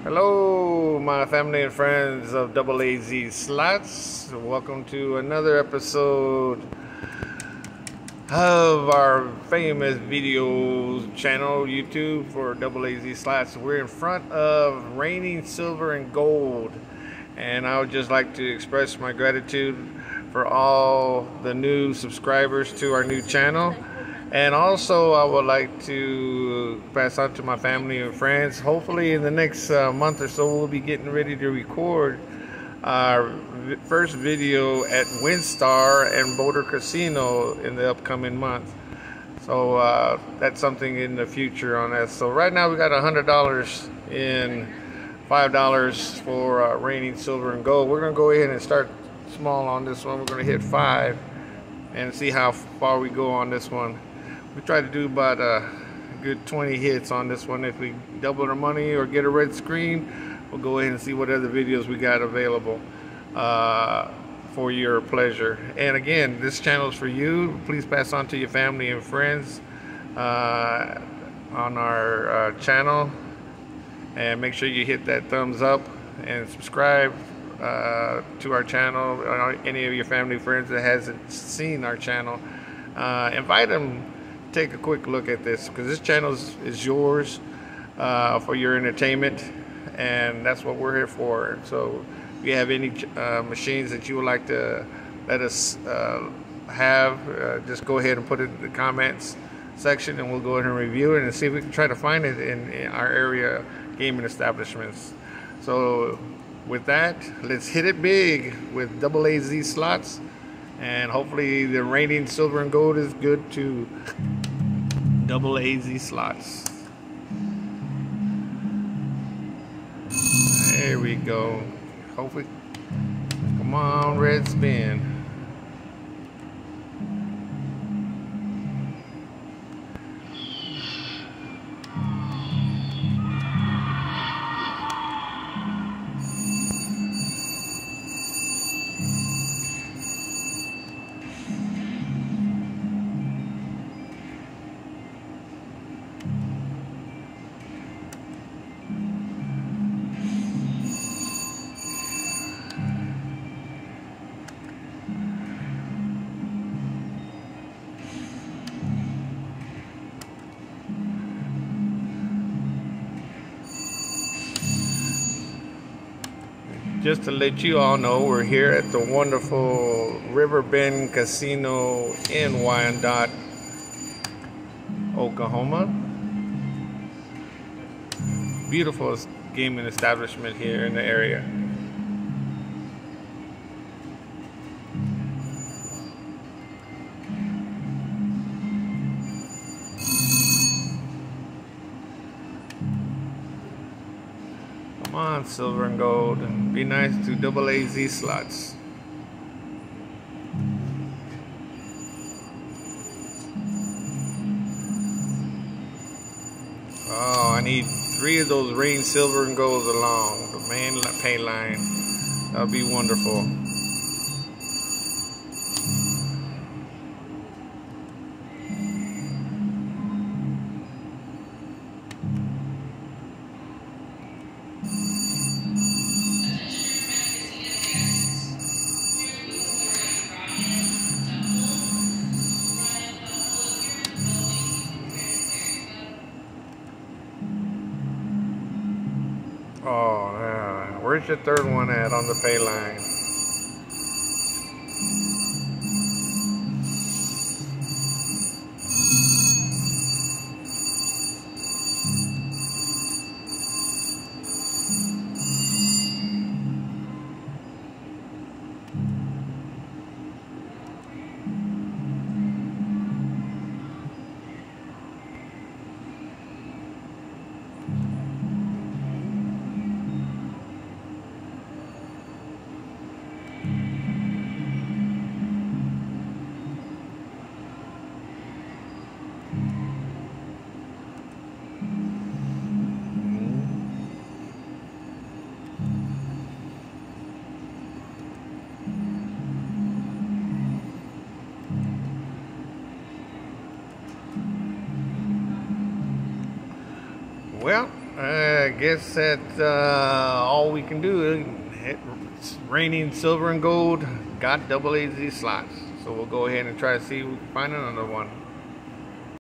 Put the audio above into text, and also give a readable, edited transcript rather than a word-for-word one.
Hello, my family and friends of AAZ Slots. Welcome to another episode of our famous video channel, YouTube, for AAZ Slots. We're in front of Raining Silver and Gold, and I would just like to express my gratitude for all the new subscribers to our new channel. And also, I would like to pass on to my family and friends. Hopefully, in the next month or so, we'll be getting ready to record our first video at WinStar and Boulder Casino in the upcoming month. So that's something in the future on that. So right now, we got $100 in $5 for Raining Silver and Gold. We're gonna go ahead and start small on this one. We're gonna hit 5 and see how far we go on this one. We try to do about a good 20 hits on this one. If we double our money or get a red screen, we'll go ahead and see what other videos we got available for your pleasure. And again, this channel is for you. Please pass on to your family and friends on our channel, and make sure you hit that thumbs up and subscribe to our channel. Any of your family friends that hasn't seen our channel, invite them. Take a quick look at this, because this channel is yours for your entertainment, and that's what we're here for. So if you have any machines that you would like to let us have, just go ahead and put it in the comments section, and we'll go ahead and review it and see if we can try to find it in our area gaming establishments. So with that, let's hit it big with AAZ Slots, and hopefully the Raining Silver and Gold is good to AAZ Slots. There we go. Hopefully, come on, red spin. Just to let you all know, we're here at the wonderful Riverbend Casino in Wyandotte, Oklahoma. Beautiful gaming establishment here in the area. Come on, Silver and Gold, and be nice to AAZ Slots. Oh, I need 3 of those Rain Silver and Golds along the main pay line. That'll be wonderful. Oh, where's your third one at on the pay line? Well, I guess that's all we can do. It's raining silver and gold. Got AAZ slots. So we'll go ahead and try to see if we can find another one.